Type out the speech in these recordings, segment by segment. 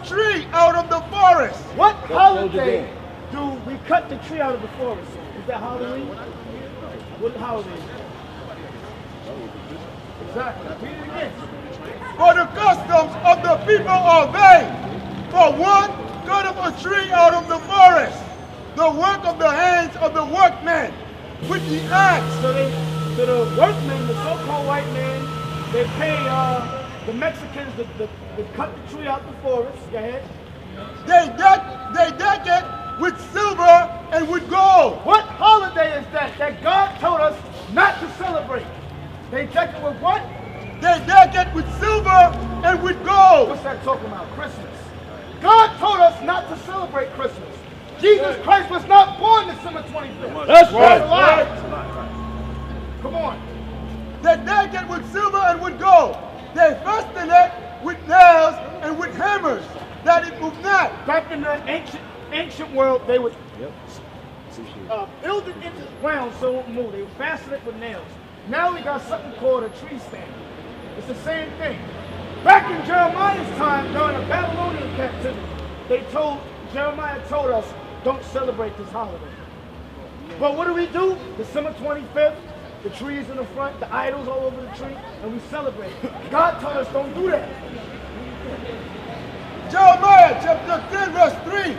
tree out of the forest. What holiday do we cut the tree out of the forest? Is that Halloween? What holiday is that? Exactly. Read it again. For the customs of the people are vain. For one, cut up a tree out of the forest, the work of the hands of the workmen, with the axe. So the workmen, the so-called white man, they pay the Mexicans to cut the tree out the forest. Go ahead. They deck it with silver and with gold. What holiday is that God told us not to celebrate? They deck it with what? They deck it with silver and with gold. What's that talking about? Christmas. God told us not to celebrate Christmas. Jesus Christ was not born December 25th. That's right. Come on. They deck it with silver and with gold. They fasten it with nails and with hammers, that it move not. Back in the ancient world, they would build it into the ground so it won't move. They would fasten it with nails. Now we got something called a tree stand. It's the same thing. Back in Jeremiah's time, during the Babylonian captivity, Jeremiah told us, don't celebrate this holiday. But what do? December 25th, the trees in the front, the idols all over the tree, and we celebrate. God told us don't do that. Jeremiah chapter 10 verse 3.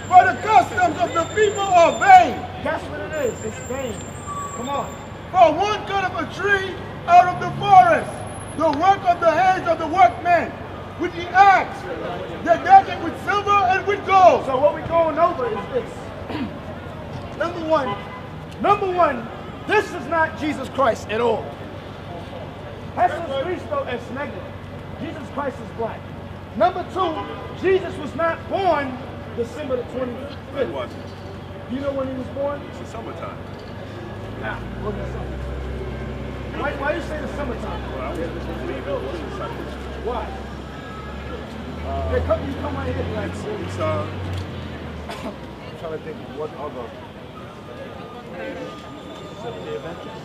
For the customs of the people are vain. That's what it is. It's vain. Come on. For one cut up a tree out of the forest, the work of the hands of the workmen, with the axe. They deck it with silver and with gold. So what we're going over is this. Number one, this is not Jesus Christ at all. Jesus Cristo es negro. Jesus Christ is black. Number two, Jesus was not born December the 25th. It wasn't. Do you know when he was born? It's the summertime. Now, look at something. Why you say the summertime? Well, I was just leave it was the summer. Why? You come right here, like, I'm trying to think what other Seventh-day Adventist.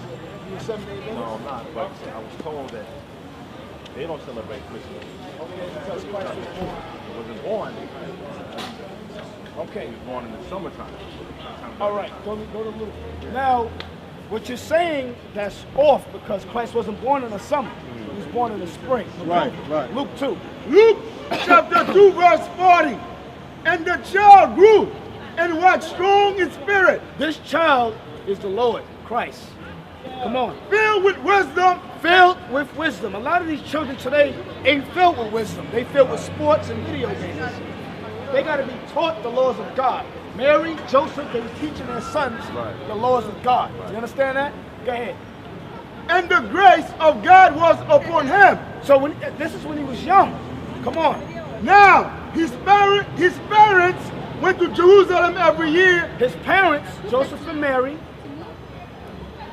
you Seventh-day Adventist? No, I'm not. But I was told that they don't celebrate Christmas. Okay, because Christ was born. He wasn't born. Okay. He was born in the summertime. All right, go to Luke. Now, what you're saying, that's off because Christ wasn't born in the summer. He was born in the spring. Right. Luke 2. Luke chapter 2 verse 40. And the child grew and waxed strong in spirit, This child is the Lord, Christ. Come on. filled with wisdom. Filled with wisdom. A lot of these children today ain't filled with wisdom. They filled with sports and video games. They got to be taught the laws of God. Mary, Joseph, they were teaching their sons the laws of God. You understand that? Go ahead. And the grace of God was upon him. So this is when he was young. Come on. Now, his parents went to Jerusalem every year His parents, Joseph and Mary,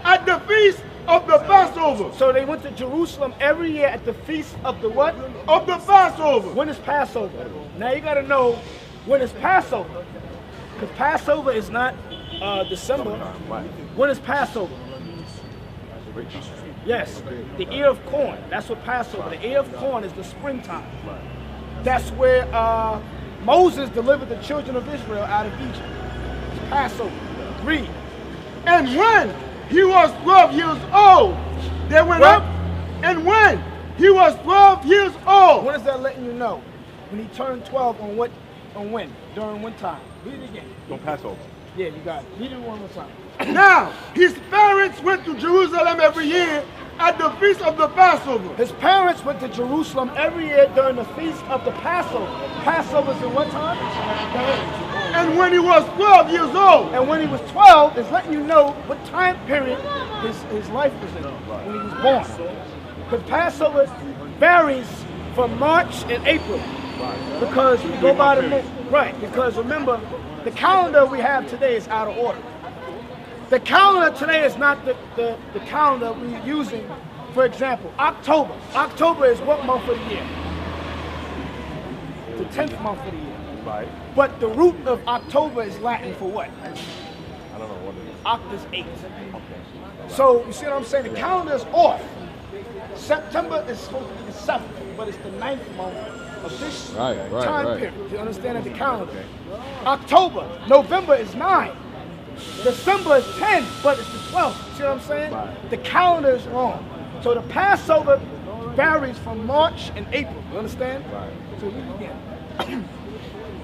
at the feast of the Passover. so they went to Jerusalem every year at the feast of the what? Of the Passover. When is Passover? Now you got to know when is Passover. Because Passover is not December. When is Passover? Yes, the ear of corn. That's what Passover. The ear of corn is the springtime. That's where Moses delivered the children of Israel out of Egypt. It's Passover. Read. And when he was 12 years old, they went What? up. And when he was 12 years old, When is that letting you know? When he turned 12 on what? On when? During what time? Read it again. Don't pass over. Yeah, you got it. Read it one more time. now his parents went to Jerusalem every year at the feast of the Passover. His parents went to Jerusalem every year during the feast of the Passover. Passover's in what time? And when he was 12 years old, And when he was 12, it's letting you know what time period his life was in when he was born. Because Passover varies from March and April. Because we go by the moon. Right, because remember, the calendar we have today is out of order. The calendar today is not the calendar we're using. For example, October. October is what month of the year? The 10th month of the year. Right. But the root of October is Latin for what? I don't know what it is. Octa's 8. So, you see what I'm saying? The calendar is off. September is supposed to be the 7th, but it's the 9th month of this Right, time right. period. You understand that the calendar? October, November is 9. December is 10, but it's the 12th. See what I'm saying? Right. The calendar is wrong. So the Passover varies from March and April. You understand? Right. So read it again.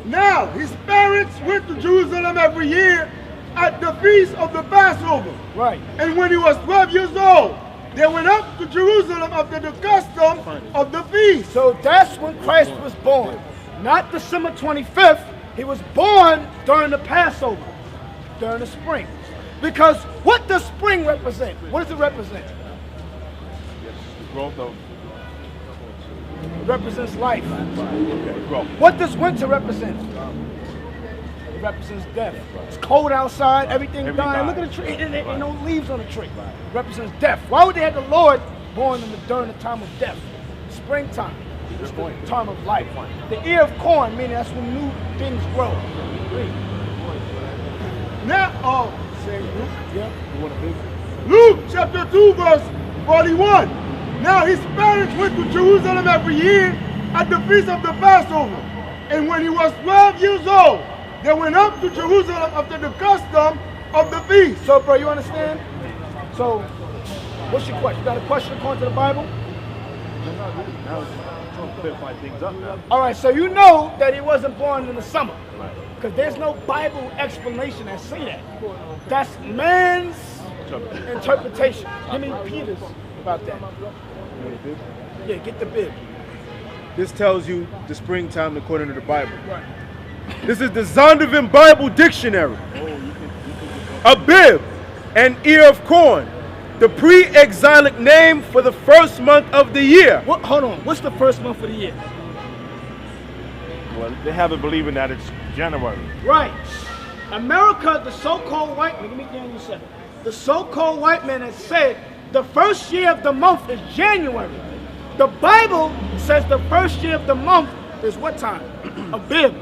Now his parents went to Jerusalem every year at the feast of the Passover. Right. And when he was 12 years old, they went up to Jerusalem after the custom of the feast. So that's when Christ was born. Not December 25th. He was born during the Passover, during the spring. Because what does spring represent? What does it represent? The growth of It represents life. growth. What does winter represent? It represents death. It's cold outside, everything Everything dying. Look died. at the tree, and there ain't no leaves on the tree. It represents death. Why would they have the Lord born during the time of death? Springtime. It's the time of life. The ear of corn, meaning that's when new things grow. Now, Yeah. Luke chapter 2 verse 41. Now his parents went to Jerusalem every year at the feast of the Passover. And when he was 12 years old, they went up to Jerusalem after the custom of the feast. So, bro, you understand? So, what's your question? You got a question according to the Bible? Now it's trying to clarify things up now. All right, so you know that he wasn't born in the summer. Because there's no Bible explanation that say that. That's man's interpretation. Give me Peter's about that. Yeah, get the bib. This tells you the springtime according to the Bible. Right. This is the Zondervan Bible Dictionary. A bib, an ear of corn, the pre-exilic name for the first month of the year. What, hold on. What's the first month of the year? Well, they have it believing that it's January. Right. America, the so-called white man, give me Daniel 7. The so-called white man has said the first year of the month is January. The Bible says the first year of the month is what time? A bib.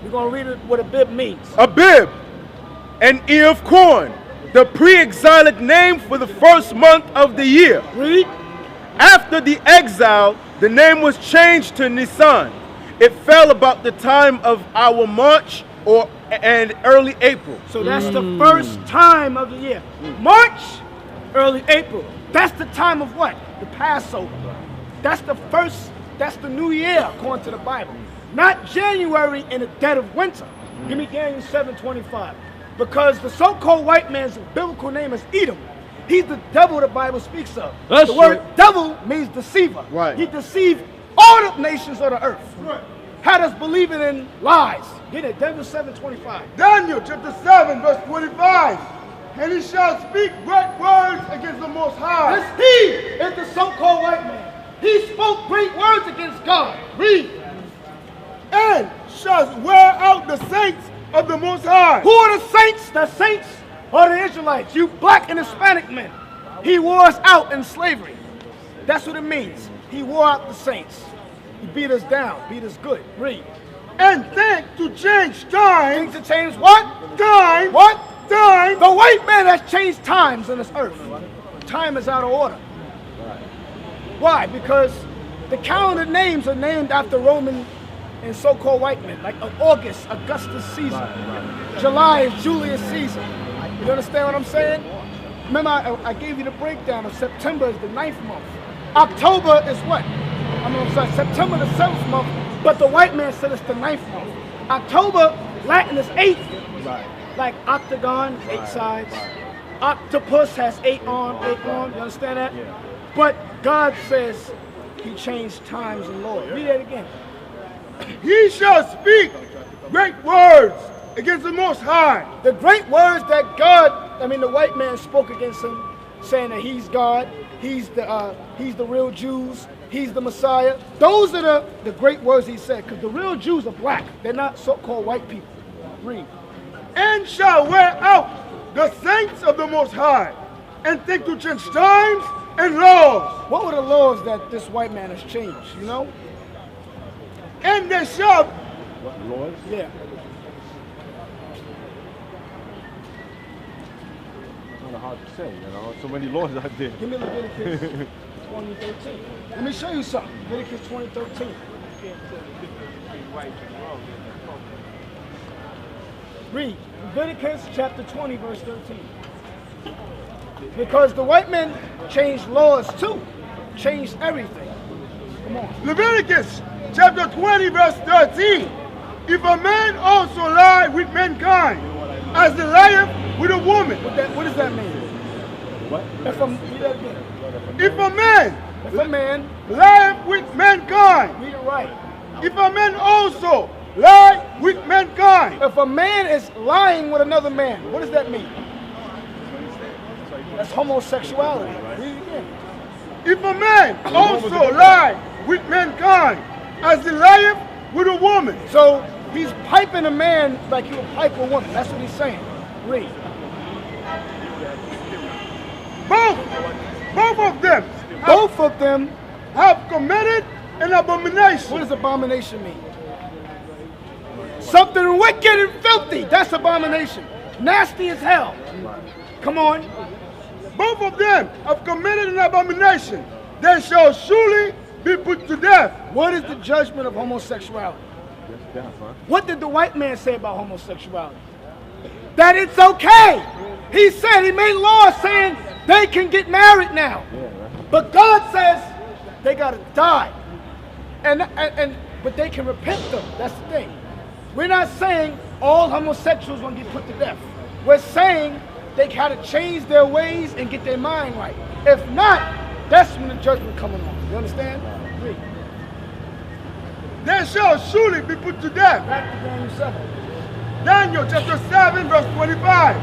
We're going to read what a bib means. A bib, an ear of corn, the pre-exilic name for the first month of the year. Read. After the exile, the name was changed to Nisan. It fell about the time of our March and early April. So that's the first time of the year. March, early April. That's the time of what? The Passover. That's the first, that's the new year according to the Bible. Not January in the dead of winter. Give me Daniel 7:25. Because the so-called white man's biblical name is Edom. He's the devil the Bible speaks of. That's the word true. devil means deceiver. Right. He deceived all the nations of the earth. Had us believing in lies. Get it, Daniel 7:25. Daniel chapter 7 verse 25. And he shall speak great words against the Most High. This he is the so-called white man. He spoke great words against God. Read. And shall wear out the saints of the Most High. Who are the saints? The saints are the Israelites. You black and Hispanic men. He wore us out in slavery. That's what it means. He wore out the saints. He beat us down, beat us good. Read. And think to change times. Things to change what? Time. What? Time. The white man has changed times on this earth. Time is out of order. Why? Because the calendar names are named after Roman and so-called white men, like August, Augustus Caesar. July is Julius Caesar. You understand what I'm saying? Remember, I gave you the breakdown of September is the 9th month. October is what? I'm sorry, September the 7th month, but the white man said it's the 9th month. October, Latin is 8th. Right. Like octagon, 8 sides. Octopus has 8 arms, 8 arms. You understand that? Yeah. But God says he changed times and laws. Read that again. He shall speak great words against the Most High. The great words that God, the white man spoke against him, saying that he's God, he's the real Jews, he's the Messiah. Those are the great words he said, because the real Jews are black. They're not so-called white people. Read. And shall wear out the saints of the Most High, and think to change times and laws. What were the laws that this white man has changed, you know? And they shall What, the laws? Yeah. It's kind of hard to say, you know. So many laws out there. Give me Leviticus 20:13. Let me show you something. Leviticus 20:13. Read Leviticus chapter 20, verse 13. Because the white men changed laws too, changed everything. Come on. Leviticus chapter 20, verse 13. If a man also lie with mankind, as he lieth with a woman. What does that mean? What? Read that again. If a man If a man, lieth with mankind, read it right. if a man also lie with mankind, If a man is lying with another man, what does that mean? That's homosexuality. Read it again. if a man also lie with mankind, as he lieth with a woman. So he's piping a man like you would pipe a woman. That's what he's saying. Read. Both of them Both of them, have committed an abomination. what does abomination mean? Something wicked and filthy. That's abomination. Nasty as hell. Come on. Both of them have committed an abomination. They shall surely be put to death. What is the judgment of homosexuality? What did the white man say about homosexuality? That it's okay. He said, he made laws saying they can get married now. But God says they gotta die. But they can repent them. That's the thing. We're not saying all homosexuals gonna get put to death. We're saying they gotta change their ways and get their mind right. If not, that's when the judgment coming on. You understand? Read. They shall surely be put to death. Back to Daniel 7. Daniel chapter 7 verse 25.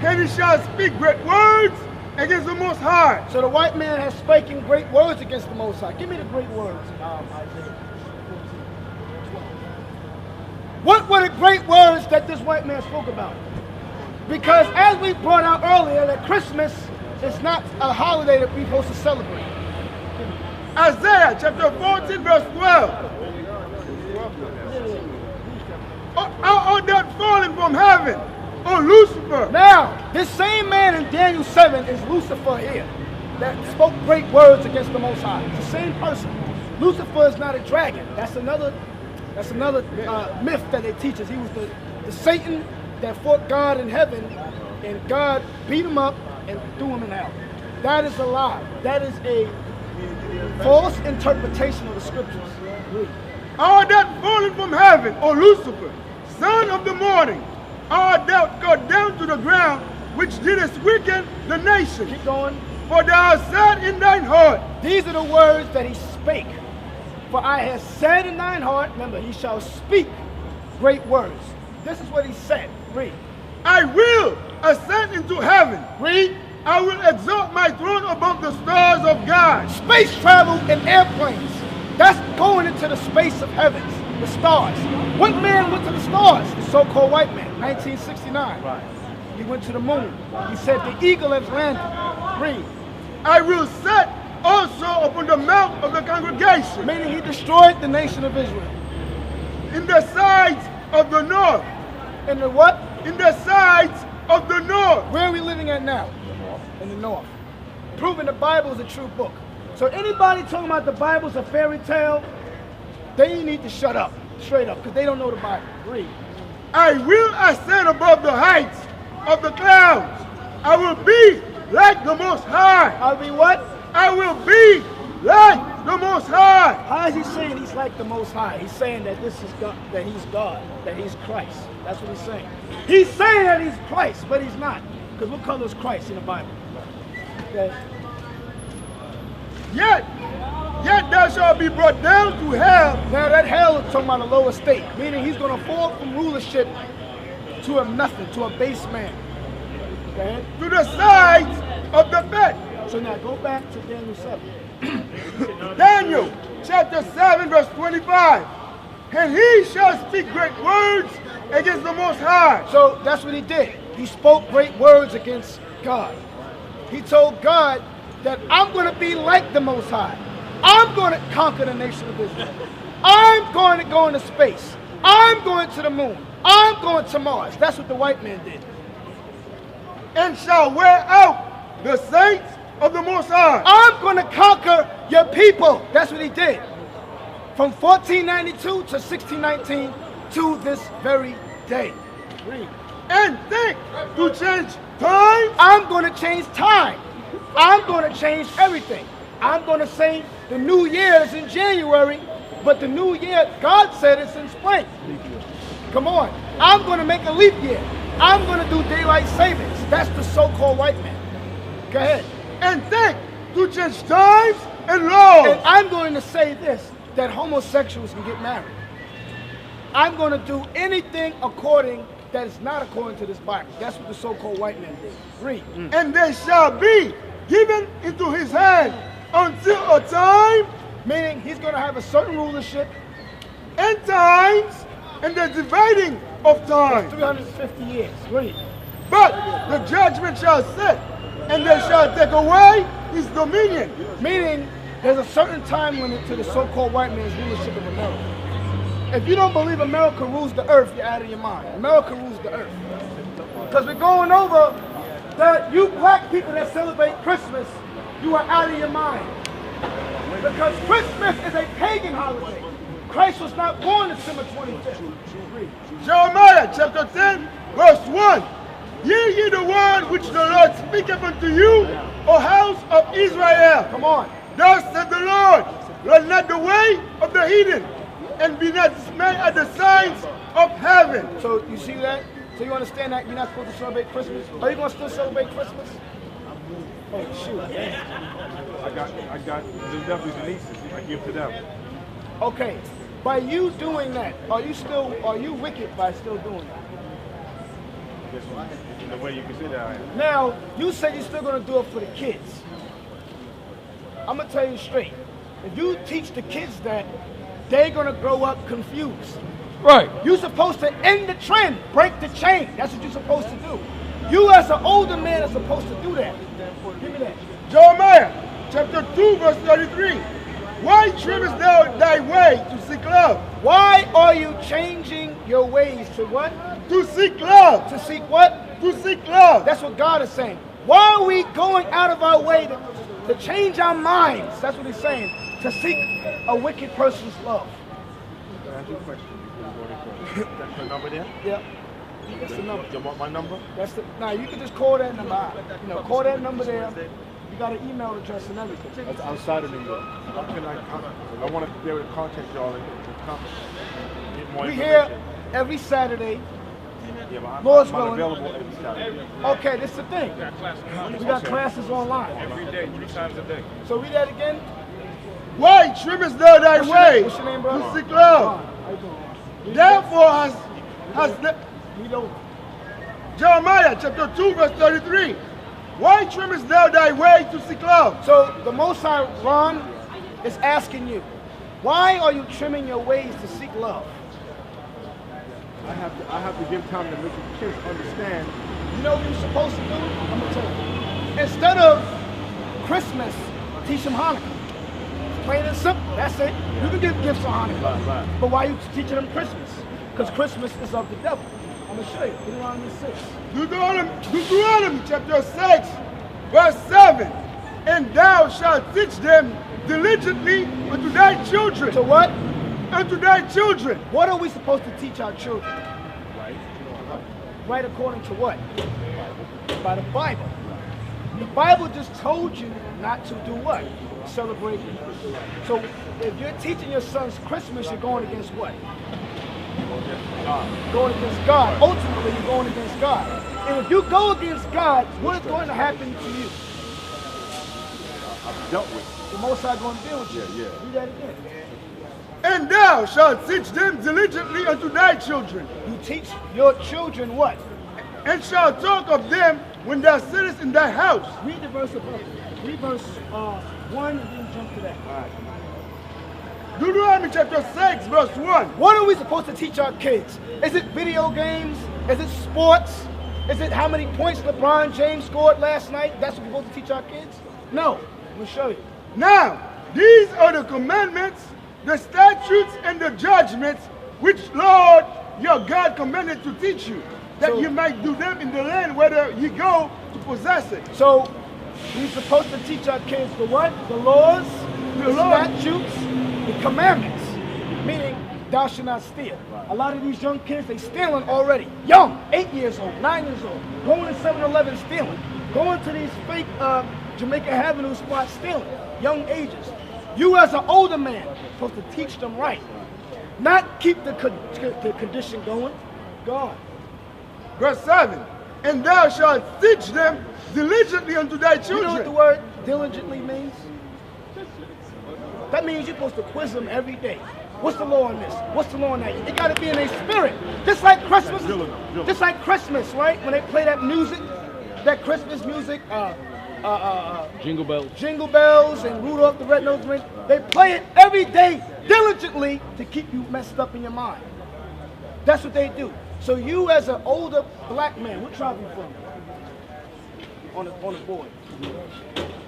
And he shall speak great words against the Most High. So the white man has spoken great words against the Most High. Give me the great words. Isaiah 14:12. What were the great words that this white man spoke about? Because as we brought out earlier, that Christmas is not a holiday that we're supposed to celebrate. Isaiah chapter 14 verse 12. Are that falling from heaven? Oh, Lucifer. Now, this same man in Daniel 7 is Lucifer here, that spoke great words against the Most High. It's the same person. Lucifer is not a dragon. That's another myth that they teach us. He was the Satan that fought God in heaven, and God beat him up and threw him in hell. That is a lie. That is a false interpretation of the scriptures. Are that fallen from heaven, O Lucifer, son of the morning? Art thou cut down to the ground, which didst weaken the nation? Keep going. For thou hast said in thine heart. These are the words that he spake. For I have said in thine heart, remember, he shall speak great words. This is what he said. Read. I will ascend into heaven. Read. I will exalt my throne above the stars of God. Space travel in airplanes. That's going into the space of heavens, the stars. What man went to the stars? The so-called white man, 1969. Right. He went to the moon. He said the eagle has landed. Read. I will set also upon the mount of the congregation. Meaning he destroyed the nation of Israel. In the sides of the north. In the what? In the sides of the north. Where are we living at now? In the north. Proving the Bible is a true book. So anybody talking about the Bible's a fairy tale, they need to shut up, straight up, because they don't know the Bible. Read. I will ascend above the heights of the clouds. I will be like the Most High. I'll be what? I will be like the Most High. How is he saying he's like the Most High? He's saying that this is God, that he's God, that he's Christ. That's what he's saying. He's saying that he's Christ, but he's not. Because what color is Christ in the Bible? Okay. Yet thou shalt be brought down to hell. Now that hell is talking about a lower state, meaning he's going to fall from rulership to a nothing, to a base man. Okay? To the sides of the bed. So now go back to Daniel 7. Daniel chapter 7 verse 25. And he shall speak great words against the Most High. So that's what he did. He spoke great words against God. He told God that I'm going to be like the Most High. I'm going to conquer the nation of Israel. I'm going to go into space. I'm going to the moon. I'm going to Mars. That's what the white man did. And shall wear out the saints of the Most High. I'm going to conquer your people. That's what he did. from 1492 to 1619 to this very day. Read. And think to change time. I'm going to change time. I'm going to change everything. I'm going to say the new year is in January, but the new year, God said it's in spring. Come on. I'm going to make a leap year. I'm going to do daylight savings. That's the so-called white man. Go ahead. And think to change times and laws. And I'm going to say this, that homosexuals can get married. I'm going to do anything that is not according to this Bible. That's what the so-called white man did. Read. And they shall be given into his hand until a time Meaning he's going to have a certain rulership. and times and the dividing of time. 350 years. Read. But the judgment shall sit, and they shall take away his dominion. Meaning there's a certain time limit to the so-called white man's rulership of America. If you don't believe America rules the earth, you're out of your mind. America rules the earth. Because we're going over that you black people that celebrate Christmas, you are out of your mind. Because Christmas is a pagan holiday. Christ was not born December 25th. Read. Jeremiah chapter 10, verse 1. Hear ye the word which the Lord speaketh unto you, O house of Israel. Come on. Thus said the Lord, run not the way of the heathen, and be not dismayed at the signs of heaven. So you see that? So you understand that you're not supposed to celebrate Christmas? Are you going to still celebrate Christmas? Oh, shoot. I got the definitely nieces. I give to them. Okay. By you doing that, are you wicked by still doing that? In the way you consider I am. Now, you said you're still going to do it for the kids. I'm going to tell you straight. If you teach the kids that, they're going to grow up confused. Right. You're supposed to end the trend, break the chain. That's what you're supposed to do. You as an older man are supposed to do that. Give me that. Jeremiah chapter 2, verse 33. Why trimmest thou thy way to seek love? Why are you changing your ways to what? To seek love. To seek what? To seek love. That's what God is saying. Why are we going out of our way to change our minds? That's what he's saying. To seek a wicked person's love. Can I ask you a question before we go any further? That's your number there? Yep. That's the number. You want my number? Now you can just call that number out. Call that number there. You got an email address and everything. That's outside of New York. How can I want to be able to contact y'all and get more We information. here every Saturday. Yeah, but Lord's I'm willing. available every Saturday. Okay, this is the thing. We got classes online. Every day, 3 times a day. So read that again. Why trimmest thou thy way What's your name, bro? to seek love? How you doing? Therefore has Read over. Jeremiah chapter 2, verse 33. Why trimmest thou thy way to seek love? So the Most High, Ron, is asking you, why are you trimming your ways to seek love? I have to give time to make the kids understand. You know what you're supposed to do? I'm gonna tell you. Instead of Christmas, teach them Hanukkah. It's plain and simple. That's it. You can give gifts on Hanukkah. Right. But why are you teaching them Christmas? Because Christmas is of the devil. I'm gonna show you. Deuteronomy 6. Deuteronomy chapter 6, verse 7. And thou shalt teach them diligently unto thy children. To what? Unto thy children. What are we supposed to teach our children? Right according to what? By the Bible. The Bible just told you not to do what? Celebrate. So if you're teaching your sons Christmas, you're going against what? Going against God. Ultimately, you're going against God. And if you go against God, what is going to happen to you? I've dealt with. The Most High going to deal with you. Yeah. Read that again. And thou shalt teach them diligently unto thy children. You teach your children what? And shalt talk of them when thou sittest in thy house. Read the verse above it. Read verse 1 and then jump to that. Deuteronomy chapter 6, verse 1. What are we supposed to teach our kids? Is it video games? Is it sports? Is it how many points LeBron James scored last night? That's what we're supposed to teach our kids? No. I'm going to show you. Now, these are the commandments, the statutes, and the judgments which Lord your God commanded to teach you, that So- you might do them in the land whither you go to possess it. So we're supposed to teach our kids the what? The laws, the laws. statutes, the commandments. meaning thou shalt not steal. A lot of these young kids, they stealing already. Young, 8 years old, 9 years old, going to 7-Eleven stealing, going to these fake Jamaica Avenue spots stealing, young ages. You as an older man, supposed to teach them right. Not keep the condition going. God. Verse 7, and thou shalt teach them diligently unto thy You children. know what the word diligently means? That means you're supposed to quiz them every day. What's the law on this? What's the law on that? It got to be in their spirit. Just like Christmas, right? When they play that music, that Christmas music, Jingle Bells and Rudolph the Red-Nosed Reindeer, they play it every day diligently to keep you messed up in your mind. That's what they do. So you as an older black man, what tribe you from? On the board.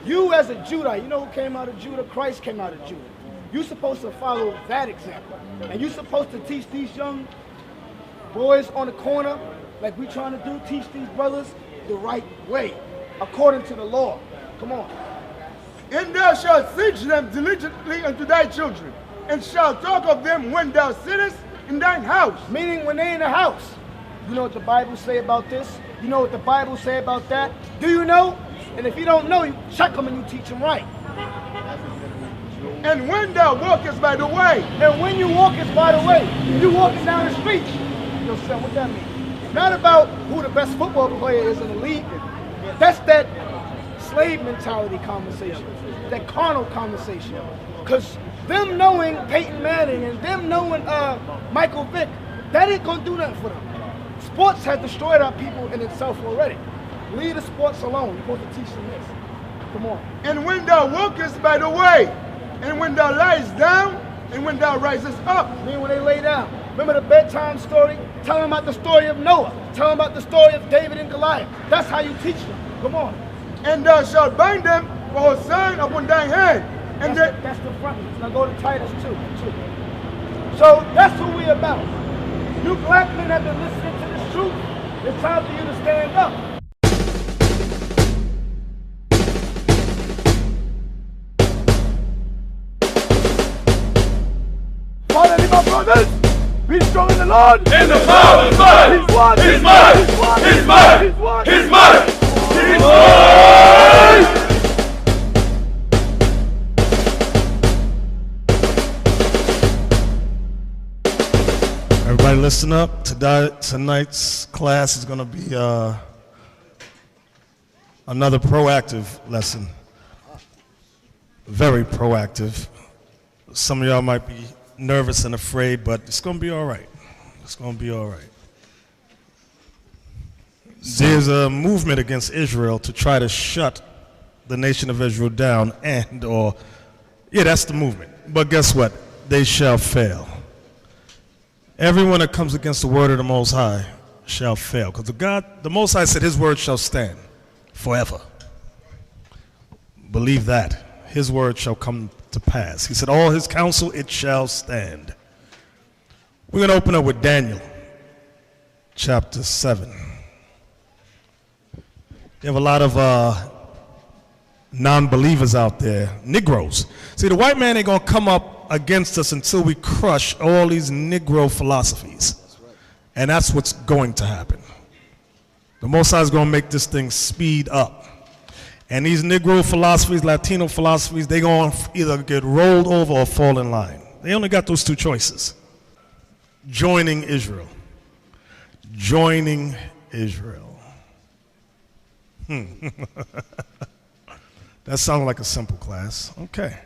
You as a Judah, you know who came out of Judah? Christ came out of Judah. You're supposed to follow that example. And you're supposed to teach these young boys on the corner, like we trying to do, teach these brothers the right way, according to the law. Come on. And thou shalt teach them diligently unto thy children, and shalt talk of them when thou sittest in thine house. Meaning when they in the house. You know what the Bible say about this? You know what the Bible say about that? Do you know? And if you don't know, you check them and you teach them right. And when thou walkest by the way, And when you walkest by the way, you walking down the street. Yo, son, what that mean? Not about who the best football player is in the league. That's that slave mentality conversation, that carnal conversation. Because them knowing Peyton Manning and them knowing Michael Vick, that ain't gonna do nothing for them. Sports has destroyed our people in itself already. Leave the sports alone. You're supposed to teach them this. Come on. and when thou walkest by the way, and when thou liest down, and when thou risest up. I mean, when they lay down. Remember the bedtime story? Tell them about the story of Noah. Tell them about the story of David and Goliath. That's how you teach them. Come on. And thou shalt bind them for a sign upon thy hand. And That's the front. Now go to Titus 2. So that's who we about. You black men have been listening to this truth. It's time for you to stand up. Father, my brothers, be strong in the Lord. In the power of God. He's one. He's mine. He's one. He's mine. He's one. He's mine. He's mine. Everybody listen up. Tonight's class is going to be another proactive lesson. Very proactive. Some of y'all might be nervous and afraid, but it's going to be all right. It's going to be all right. There's a movement against Israel to try to shut the nation of Israel down that's the movement. But guess what? They shall fail. Everyone that comes against the word of the Most High shall fail. Because the Most High said his word shall stand forever. Believe that. His word shall come to pass. He said, all his counsel, it shall stand. We're going to open up with Daniel, chapter 7. You have a lot of non-believers out there, Negroes. See, the white man ain't going to come up against us until we crush all these Negro philosophies. And that's what's going to happen. The Most High is going to make this thing speed up. And these Negro philosophies, Latino philosophies, they're going to either get rolled over or fall in line. They only got those two choices. Joining Israel. Joining Israel. That sounds like a simple class. Okay.